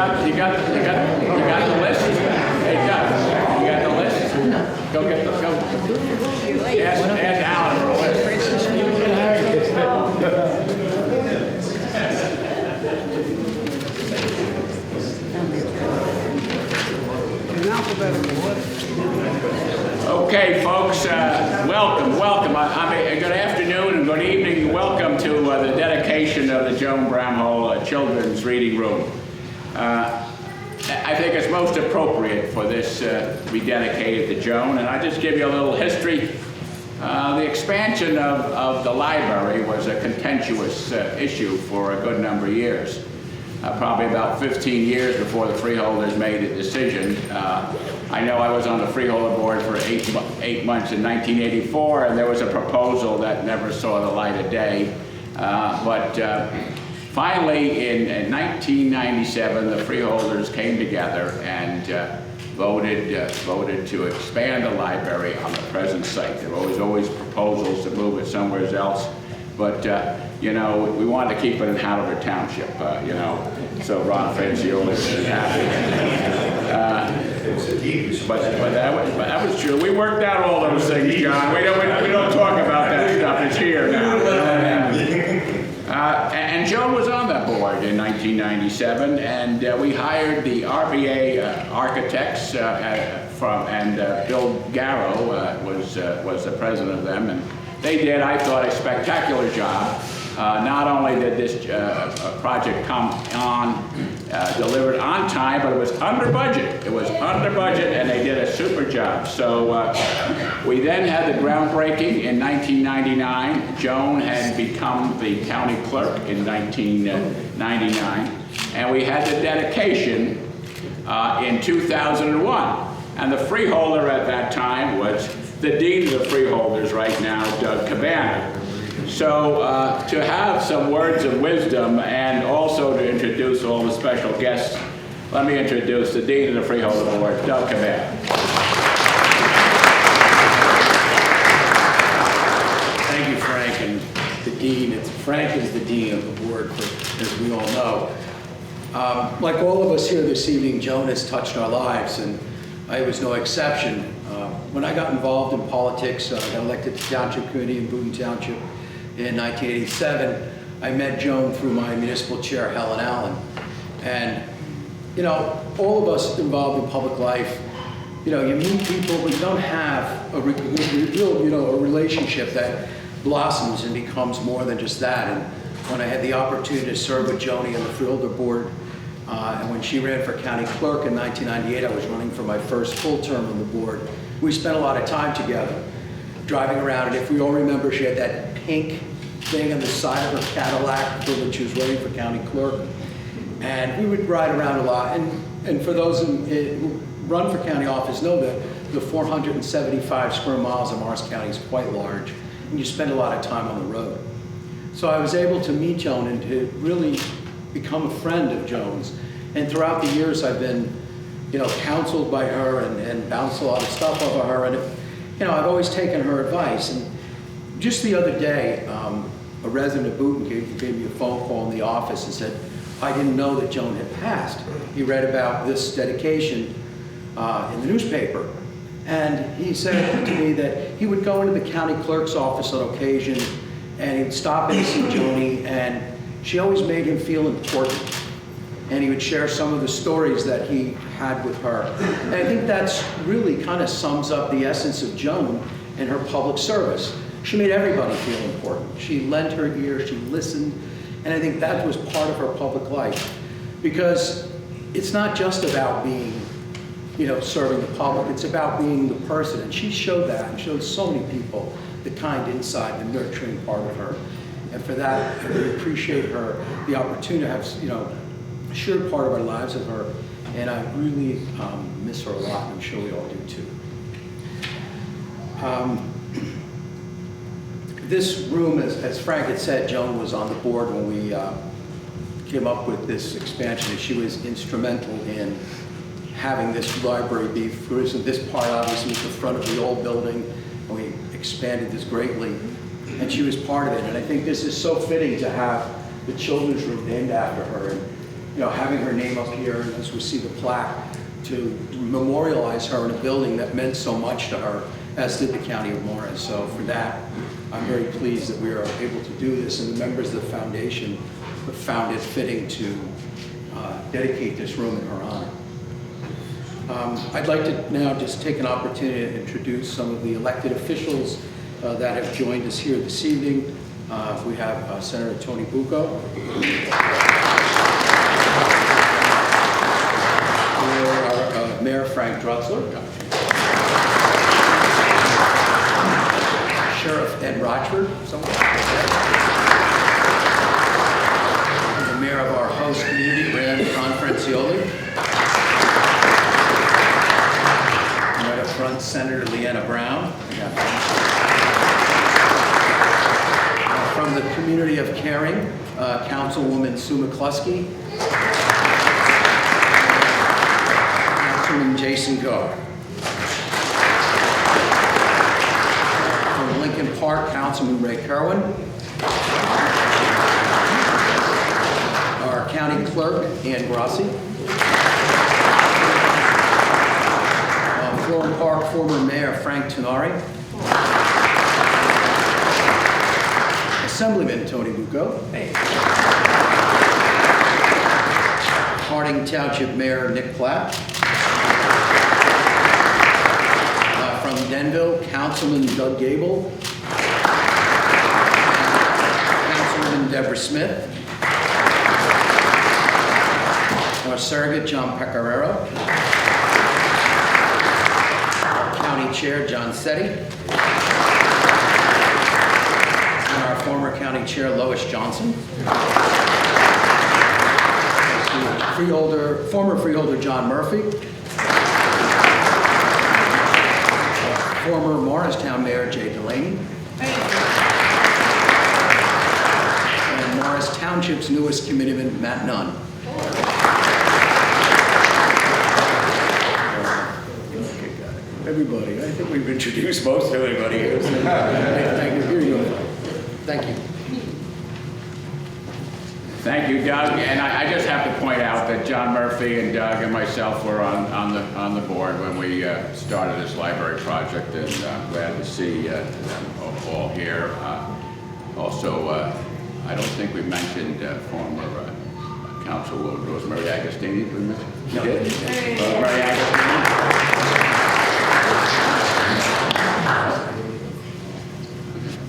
got the list? Hey, Doug, you got the list? Go get the, go. Ask Alan for a list. Okay, folks, welcome. Good afternoon and good evening. Welcome to the dedication of the Joan Bramhall Children's Reading Room. I think it's most appropriate for this to be dedicated to Joan, and I just give you a little history. The expansion of the library was a contentious issue for a good number of years. Probably about 15 years before the freeholders made a decision. I know I was on the freeholder board for eight months in 1984, and there was a proposal that never saw the light of day. But finally, in 1997, the freeholders came together and voted to expand the library on the present site. There were always proposals to move it somewhere else, but you know, we wanted to keep it in Hanover Township, you know, so Ron Francioli was happy. But that was true. We worked out all those things, John. We don't talk about that stuff. It's here now. And Joan was on that board in 1997, and we hired the RBA architects and Bill Garrow was the president of them, and they did, I thought, a spectacular job. Not only did this project come on, delivered on time, but it was under budget. It was under budget, and they did a super job. So we then had the groundbreaking in 1999. Joan had become the county clerk in 1999, and we had the dedication in 2001. And the freeholder at that time was the dean of the freeholders right now, Doug Cabana. So to have some words of wisdom and also to introduce all the special guests, let me introduce the Dean of the Freeholder Board, Doug Cabana. Thank you, Frank. And the Dean, Frank is the Dean of the board, as we all know. Like all of us here this evening, Joan has touched our lives, and I was no exception. When I got involved in politics, I got elected to Township Committee in Boone Township in 1987, I met Joan through my municipal chair, Helen Allen. And, you know, all of us involved in public life, you know, you meet people, but you don't have a real, you know, a relationship that blossoms and becomes more than just that. And when I had the opportunity to serve with Joni on the Freeholder Board, and when she ran for County Clerk in 1998, I was running for my first full term on the board. We spent a lot of time together, driving around, and if we all remember, she had that pink thing on the side of her Cadillac when she was running for County Clerk. And we would ride around a lot. And for those who run for county office know that the 475 square miles of Morris County is quite large, and you spend a lot of time on the road. So I was able to meet Joan and to really become a friend of Joan's. And throughout the years, I've been, you know, counseled by her and bounced a lot of stuff off of her. And, you know, I've always taken her advice. And just the other day, a resident of Boonton gave me a phone call in the office and said, I didn't know that Joan had passed. He read about this dedication in the newspaper. And he said to me that he would go into the county clerk's office on occasion and he'd stop in to see Joni, and she always made him feel important. And he would share some of the stories that he had with her. And I think that's really kind of sums up the essence of Joan and her public service. She made everybody feel important. She lent her ear, she listened, and I think that was part of her public life. Because it's not just about being, you know, serving the public, it's about being the person. And she showed that, and showed so many people the kind inside, the nurturing part of her. And for that, I really appreciate her, the opportunity to have, you know, shared part of our lives with her. And I really miss her a lot, and I'm sure we all do too. This room, as Frank had said, Joan was on the board when we came up with this expansion, and she was instrumental in having this library be fruition. This part obviously was the front of the old building, and we expanded this greatly, and she was part of it. And I think this is so fitting to have the children's room named after her. And having her name up here, and as we see the plaque, to memorialize her in a building that meant so much to her, as did the County of Morris. So for that, I'm very pleased that we are able to do this, and the members of the foundation have found it fitting to dedicate this room in her honor. I'd like to now just take an opportunity to introduce some of the elected officials that have joined us here this evening. We have Senator Tony Bucco. Mayor Frank Drexler. Sheriff Ed Rochford. And the mayor of our host community, Rand Confrancioli. Right up front, Senator Leanna Brown. From the community of Caring, Councilwoman Sue McCluskey. Councilman Jason Garr. From Lincoln Park, Councilman Ray Kerwin. Our County Clerk, Ann Grassi. Florham Park, former Mayor Frank Tenari. Assemblyman Tony Bucco. Harding Township Mayor Nick Platt. From Denville, Councilman Doug Gable. Councilwoman Deborah Smith. Our surrogate John Pecoraro. Our County Chair John Setti. And our former County Chair Lois Johnson. Former freeholder John Murphy. Former Morristown Mayor Jay Delaney. And Morris Township's newest committeeman, Matt Nunn. Everybody, I think we've introduced most everybody here. Thank you. Here you go. Thank you. Thank you, Doug. And I just have to point out that John Murphy and Doug and myself were on the board when we started this library project, and glad to see them all here. Also, I don't think we mentioned former Councilwoman Rosemary Agostini. Did we mention? No. We did? Rosemary Agostini.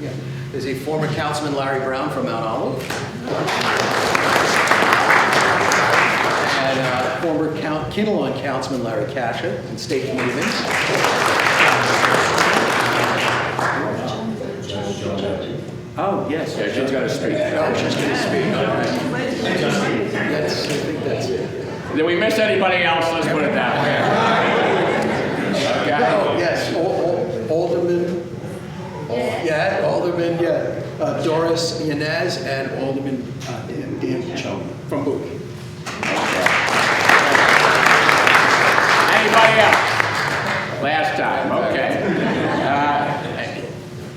Yeah. There's a former Councilman Larry Brown from Mount Olive. And former Kinnelon Councilman Larry Cascia and State Committeeman. Oh, yes. Yeah, she's got to speak. Oh, she's going to speak. All right. I think that's it. Did we miss anybody else? Let's put it that way. Okay. Oh, yes. Alderman. Alderman, Doris Yanez and Alderman Dan Cho from Bowie. Anybody else? Last time, okay.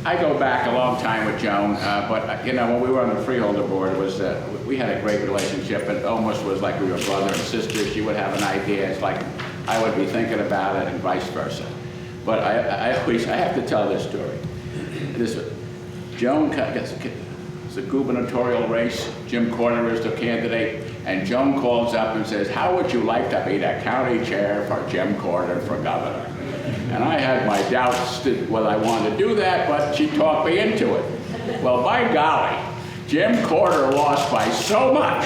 I go back a long time with Joan, but when we were on the Freeholder board, it was we had a great relationship. It almost was like we were brother and sister. She would have an idea, it's like I would be thinking about it, and vice versa. But I have to tell this story. Joan gets a gubernatorial race. Jim Corder is the candidate, and Joan calls up and says, "How would you like to be the county chair for Jim Corder for governor?" And I had my doubts whether I wanted to do that, but she talked me into it. Well, by golly, Jim Corder lost by so much.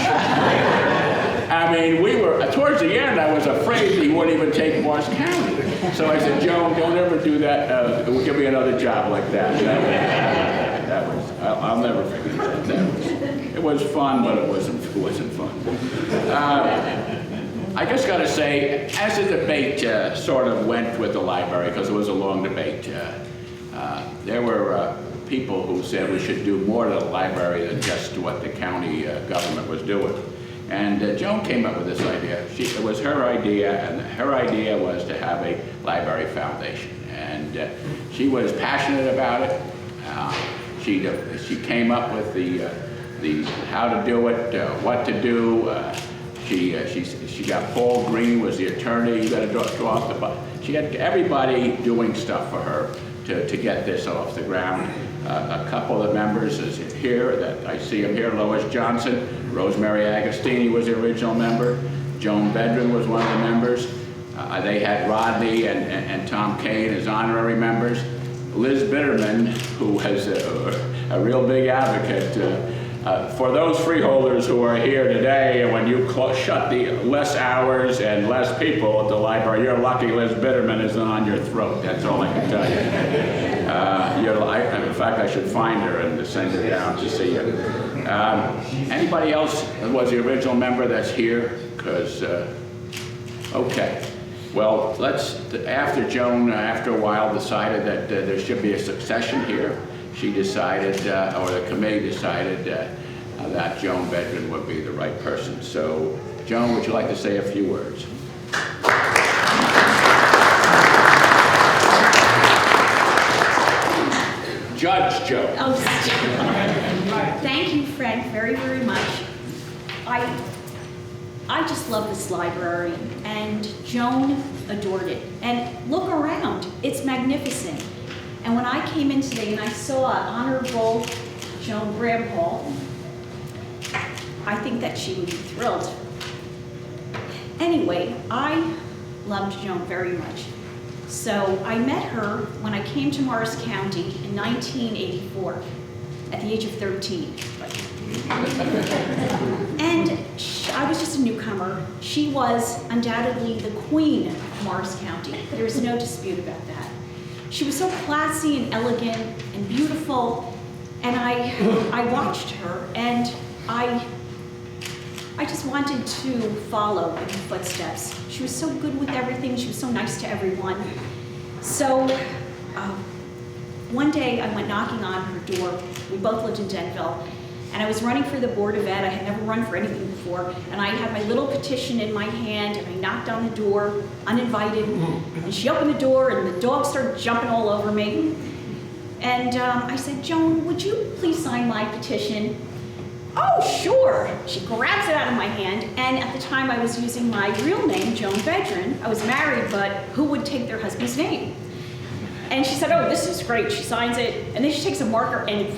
I mean, we were, towards the end, I was afraid he wouldn't even take Morris County. So I said, "Joan, don't ever do that. Give me another job like that." I'll never forget that. It was fun, but it wasn't fun. I just got to say, as the debate sort of went with the library, because it was a long debate, there were people who said we should do more to the library than just what the county government was doing. And Joan came up with this idea. It was her idea, and her idea was to have a library foundation. And she was passionate about it. She came up with the how to do it, what to do. She got Paul Green was the attorney. You got to draw off the butt. She had everybody doing stuff for her to get this off the ground. A couple of members is here that I see them here. Lois Johnson, Rosemary Agostini was the original member. Joan Bramhall was one of the members. They had Rodney and Tom Kane as honorary members. Liz Bitterman, who was a real big advocate for those freeholders who are here today. And when you shut the less hours and less people at the library, you're lucky Liz Bitterman isn't on your throat. That's all I can tell you. In fact, I should find her and send her down to see you. Anybody else was the original member that's here? Because, okay. Well, after Joan, after a while, decided that there should be a succession here, she decided, or the committee decided, that Joan Bramhall would be the right person. So, Joan, would you like to say a few words? Judge Joe. Oh, thank you, Frank, very, very much. I just love this library, and Joan adored it. And look around, it's magnificent. And when I came in today and I saw Honorable Joan Bramhall, I think that she would be thrilled. Anyway, I loved Joan very much. So I met her when I came to Morris County in 1984, at the age of 13. And I was just a newcomer. She was undoubtedly the queen of Morris County. There's no dispute about that. She was so classy and elegant and beautiful, and I watched her, and I just wanted to follow in her footsteps. She was so good with everything. She was so nice to everyone. So one day I went knocking on her door. We both lived in Denville. And I was running for the Board of Ed. I had never run for anything before. And I had my little petition in my hand, and I knocked on the door, uninvited. And she opened the door, and the dog started jumping all over me. And I said, Joan, would you please sign my petition? Oh, sure. She grabs it out of my hand. And at the time, I was using my real name, Joan Bramhall. I was married, but who would take their husband's name? And she said, oh, this is great. She signs it, and then she takes a marker and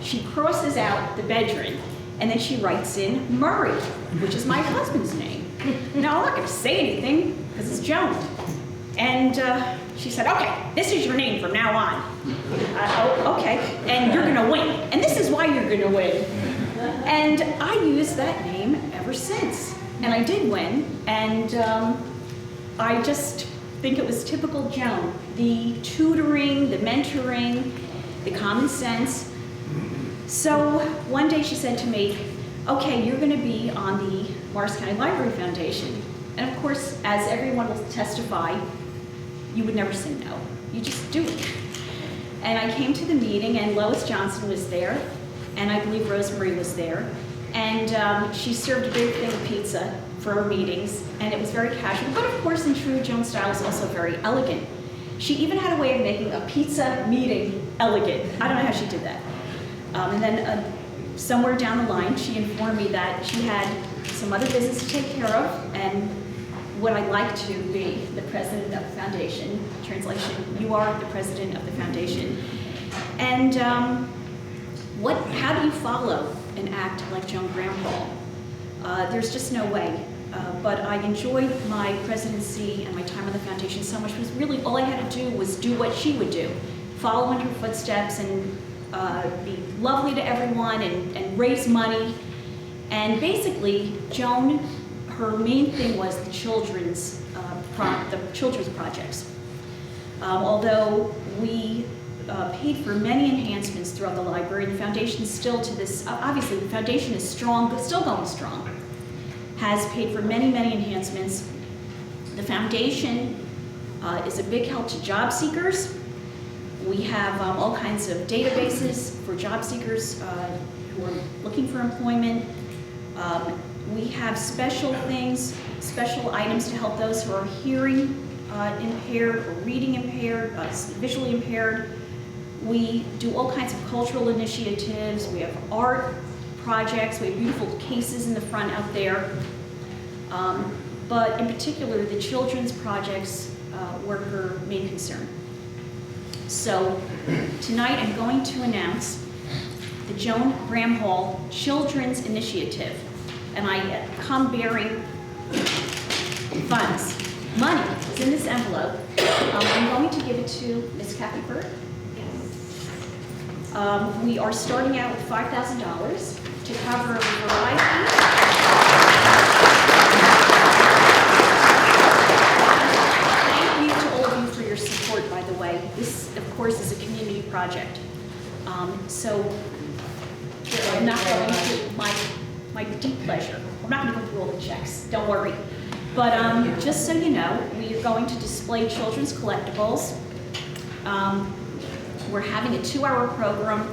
she crosses out the bedroom, and then she writes in Murray, which is my husband's name. Now, I'm not going to say anything, because it's Joan. And she said, okay, this is your name from now on. Oh, okay, and you're going to win. And this is why you're going to win. And I used that name ever since. And I did win, and I just think it was typical Joan. The tutoring, the mentoring, the common sense. So one day she said to me, okay, you're going to be on the Morris County Library Foundation. And of course, as everyone will testify, you would never say no. You just do it. And I came to the meeting, and Lois Johnson was there, and I believe Rosemary was there. And she served a big thing of pizza for our meetings, and it was very casual. But of course, in true Joan style, it was also very elegant. She even had a way of making a pizza meeting elegant. I don't know how she did that. And then somewhere down the line, she informed me that she had some other business to take care of, and would I like to be the president of the foundation? Translation, you are the president of the foundation. And how do you follow an act like Joan Bramhall? There's just no way. But I enjoyed my presidency and my time on the foundation so much, because really all I had to do was do what she would do. Follow in her footsteps and be lovely to everyone and raise money. And basically, Joan, her main thing was the children's projects. Although we paid for many enhancements throughout the library, and the foundation still to this, obviously the foundation is strong, but still going strong, has paid for many, many enhancements. The foundation is a big help to job seekers. We have all kinds of databases for job seekers who are looking for employment. We have special things, special items to help those who are hearing impaired or reading impaired, visually impaired. We do all kinds of cultural initiatives. We have art projects. We have beautiful cases in the front out there. But in particular, the children's projects were her main concern. So tonight I'm going to announce the Joan Bramhall Children's Initiative. And I come bearing funds. Money is in this envelope. I'm going to give it to Ms. Kathy Bird. We are starting out with $5,000 to cover a variety. Thank you to all of you for your support, by the way. This, of course, is a community project. So I'm not going to, my deep pleasure, I'm not going to go through all the checks, don't worry. But just so you know, we are going to display children's collectibles. We're having a 2-hour program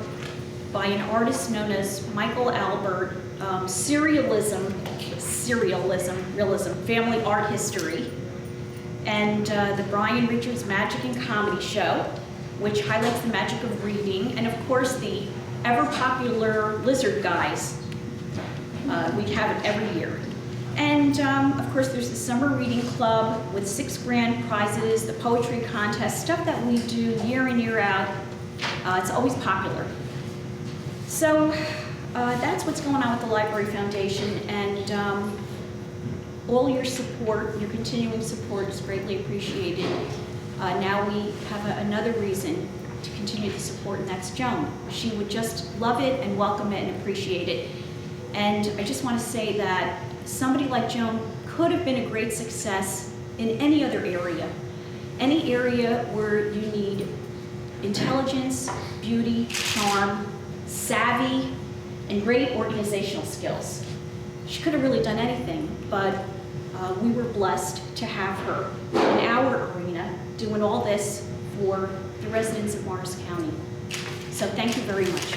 by an artist known as Michael Albert, realism, family art history, and the Brian Richards Magic and Comedy Show, which highlights the magic of reading, and of course the ever-popular Lizard Guys. We have it every year. And of course there's the Summer Reading Club with 6 grand prizes, the poetry contest, stuff that we do year in, year out. It's always popular. So that's what's going on with the Library Foundation, and all your support, your continuing support is greatly appreciated. Now we have another reason to continue to support, and that's Joan. She would just love it and welcome it and appreciate it. And I just want to say that somebody like Joan could have been a great success in any other area. Any area where you need intelligence, beauty, charm, savvy, and great organizational skills. She could have really done anything, but we were blessed to have her in our arena doing all this for the residents of Morris County. So thank you very much.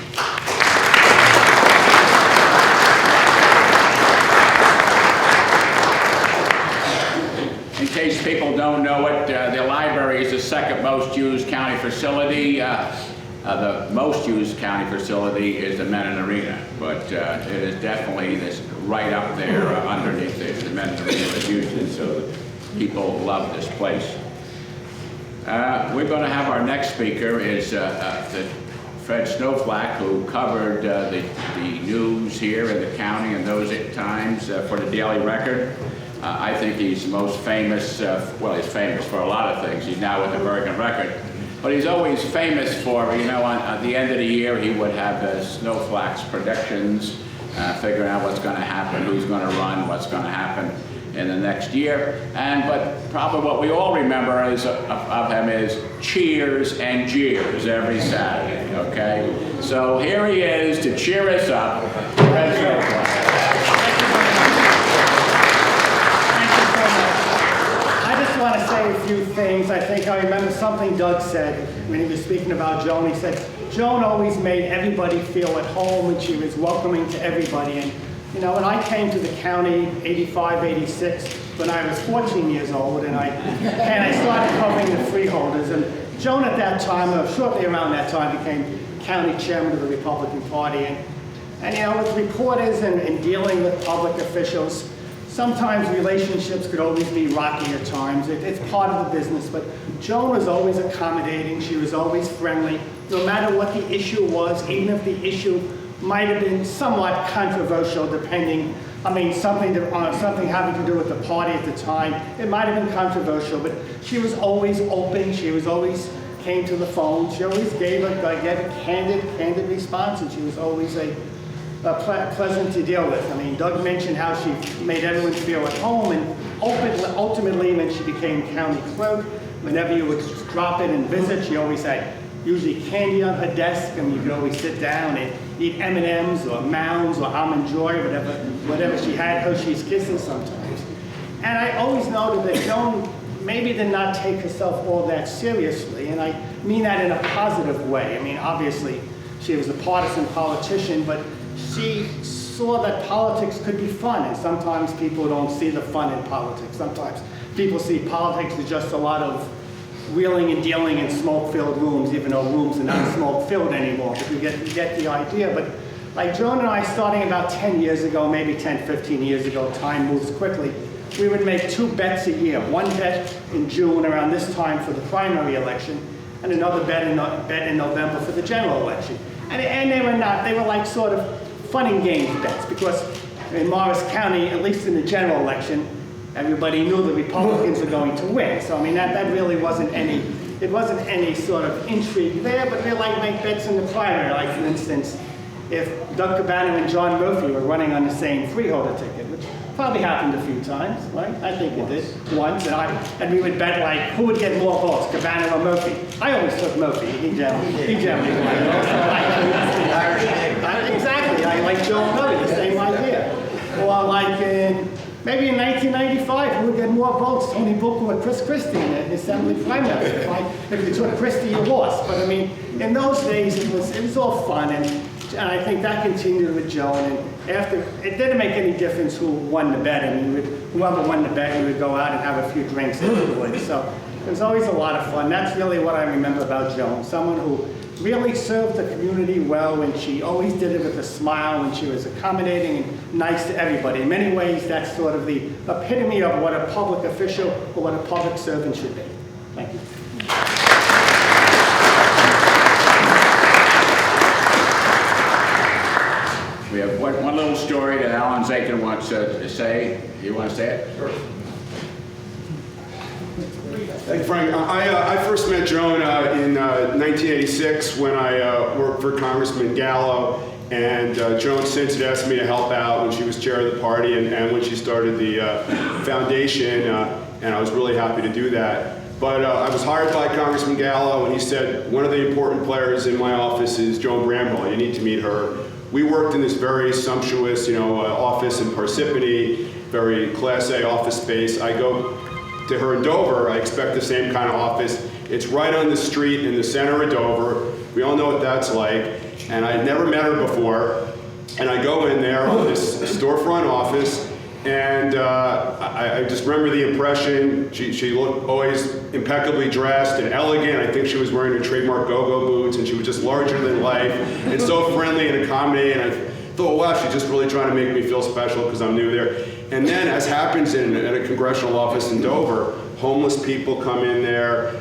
In case people don't know it, the library is the second most used county facility. The most used county facility is the Menon Arena, but it is definitely this right up there underneath the Menon Arena is used, so people love this place. We're going to have our next speaker is Fred Snowflack, who covered the news here in the county and those times for the Daily Record. I think he's most famous, well, he's famous for a lot of things. He's now with the Bergen Record. But he's always famous for, you know, at the end of the year, he would have Snowflack's predictions, figuring out what's going to happen, who's going to run, what's going to happen in the next year. But probably what we all remember is, of him is cheers and jeers every Saturday, okay? So here he is to cheer us up, Fred Snowflack. I want to say a few things. I remember something Doug said when he was speaking about Joan. He said, Joan always made everybody feel at home and she was welcoming to everybody. And, you know, when I came to the county, 85, 86, when I was 14 years old, and I started covering the freeholders. And Joan at that time, or shortly around that time, became county chairman of the Republican Party. And you know, with reporters and dealing with public officials, sometimes relationships could always be rocky at times. It's part of the business, but Joan was always accommodating. She was always friendly, no matter what the issue was, even if the issue might have been somewhat controversial, depending, I mean, something having to do with the party at the time. It might have been controversial, but she was always open. She was always came to the phone. She always gave a candid response, and she was always pleasant to deal with. I mean, Doug mentioned how she made everyone feel at home, and ultimately when she became county clerk, whenever you would drop in and visit, she always had usually candy on her desk, and you could always sit down and eat M&Ms or Mounds or Almond Joy, whatever she had, Hershey's Kisses sometimes. And I always noted that Joan maybe did not take herself all that seriously, and I mean that in a positive way. I mean, obviously, she was a partisan politician, but she saw that politics could be fun, and sometimes people don't see the fun in politics. Sometimes people see politics as just a lot of wheeling and dealing in smoke-filled rooms, even though rooms are not smoke-filled anymore, but you get the idea. But like Joan and I, starting about 10 years ago, maybe 10, 15 years ago, time moves quickly, we would make 2 bets a year. One bet in June around this time for the primary election, and another bet in November for the general election. And they were like sort of fun and games bets, because in Morris County, at least in the general election, everybody knew the Republicans were going to win. So I mean, that really wasn't any sort of intrigue there, but we like make bets in the primary. Like for instance, if Doug Cabana and John Murphy were running on the same Freeholder ticket, which probably happened a few times, right? I think it did once, and we would bet like who would get more votes, Cabana or Murphy. I always took Murphy. He generally won. Exactly. I like Joe Murphy, the same idea. Or like maybe in 1995, who would get more votes, Tony Booker or Chris Christie in the assembly primary? If you took Christie, you lost. But I mean, in those days, it was all fun, and I think that continued with Joan. And after, it didn't make any difference who won the bet. I mean, whoever won the bet, we would go out and have a few drinks afterwards. So it was always a lot of fun. That's really what I remember about Joan. Someone who really served the community well, and she always did it with a smile, and she was accommodating and nice to everybody. In many ways, that's sort of the epitome of what a public official or what a public servant should be. Thank you. We have one little story that Alan Zakin wants to say. You want to say it? Sure. Thank you, Frank. I first met Joan in 1986 when I worked for Congressman Gallo, and Joan since had asked me to help out when she was chair of the party and when she started the foundation, and I was really happy to do that. But I was hired by Congressman Gallo, and he said, one of the important players in my office is Joan Bramhall. You need to meet her. We worked in this very sumptuous, office in Parsippany, very Class A office space. I go to her in Dover, I expect the same kind of office. It's right on the street in the center of Dover. We all know what that's like. And I'd never met her before. And I go in there on this storefront office, and I just remember the impression. She looked always impeccably dressed and elegant. I think she was wearing her trademark go-go boots, and she was just larger than life and so friendly and accommodating. And I thought, wow, she's just really trying to make me feel special because I'm new there. And then, as happens in a congressional office in Dover, homeless people come in there,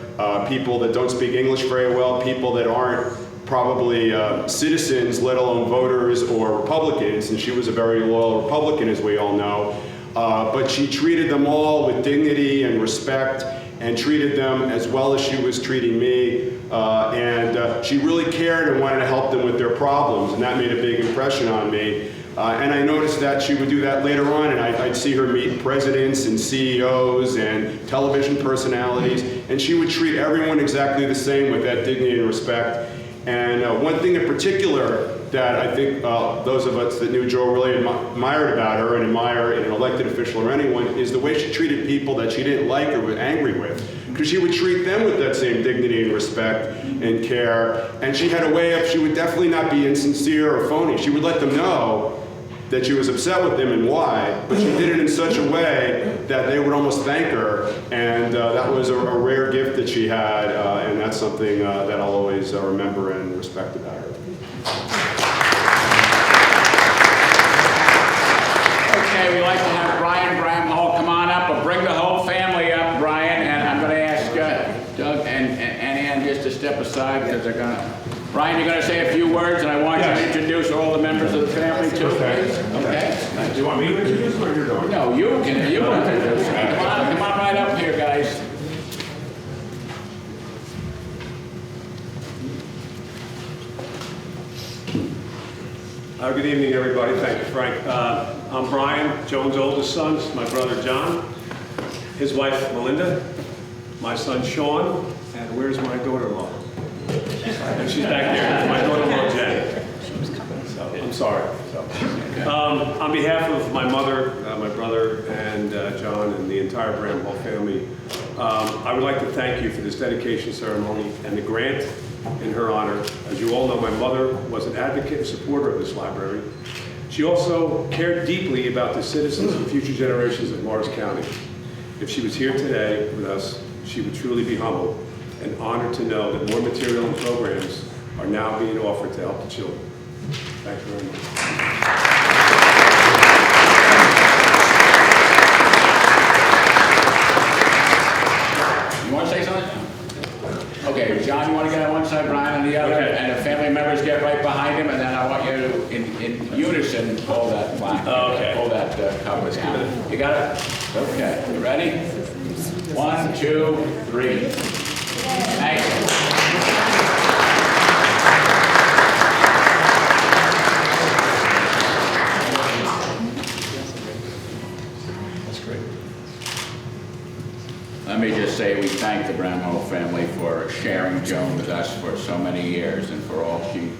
people that don't speak English very well, people that aren't probably citizens, let alone voters or Republicans, and she was a very loyal Republican, as we all know. But she treated them all with dignity and respect, and treated them as well as she was treating me. And she really cared and wanted to help them with their problems, and that made a big impression on me. And I noticed that she would do that later on, and I'd see her meet presidents and CEOs and television personalities, and she would treat everyone exactly the same with that dignity and respect. And one thing in particular that I think those of us that knew Jo really admired about her, and admire in an elected official or anyone, is the way she treated people that she didn't like or was angry with. Because she would treat them with that same dignity and respect and care. And she had a way of, she would definitely not be insincere or phony. She would let them know that she was upset with them and why, but she did it in such a way that they would almost thank her, and that was a rare gift that she had, and that's something that I'll always remember and respect about her. Okay, we'd like to have Brian Bramhall come on up, or bring the whole family up, Brian, and I'm going to ask Doug and Ann just to step aside because they're going to. Brian, you're going to say a few words, and I want you to introduce all the members of the family too, please. Okay? Do you want me to introduce or you're doing? No, you introduce. Come on right up here, guys. Good evening, everybody. Thank you, Frank. I'm Brian, Joan's oldest son. This is my brother, John. His wife, Melinda. My son, Sean. And where's my daughter-in-law? And she's back there. My daughter-in-law, Jen. So, I'm sorry. On behalf of my mother, my brother, and John, and the entire Bramhall family, I would like to thank you for this dedication ceremony and the grant in her honor. As you all know, my mother was an advocate and supporter of this library. She also cared deeply about the citizens and future generations of Morris County. If she was here today with us, she would truly be humbled and honored to know that more material and programs are now being offered to help the children. Thank you very much. You want to say something? Okay, John, you want to get on one side, Brian on the other, Okay. and the family members get right behind him, and then I want you to, in unison, pull that flag. Okay. Pull that cover down. You got it? Okay, you ready? 1, 2, 3. Thank you. That's great. Let me just say, we thank the Bramhall family for sharing Joan with us for so many years and for all she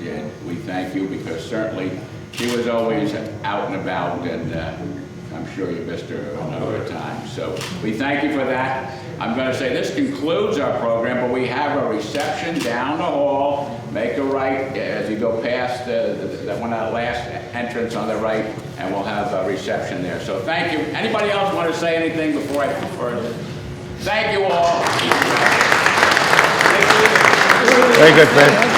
did. We thank you because certainly she was always out and about, and I'm sure you missed her a number of times. So we thank you for that. I'm going to say this concludes our program, but we have a reception down the hall. Make a right as you go past that last entrance on the right, and we'll have a reception there. So thank you. Anybody else want to say anything before I further? Thank you all. Very good, Fred.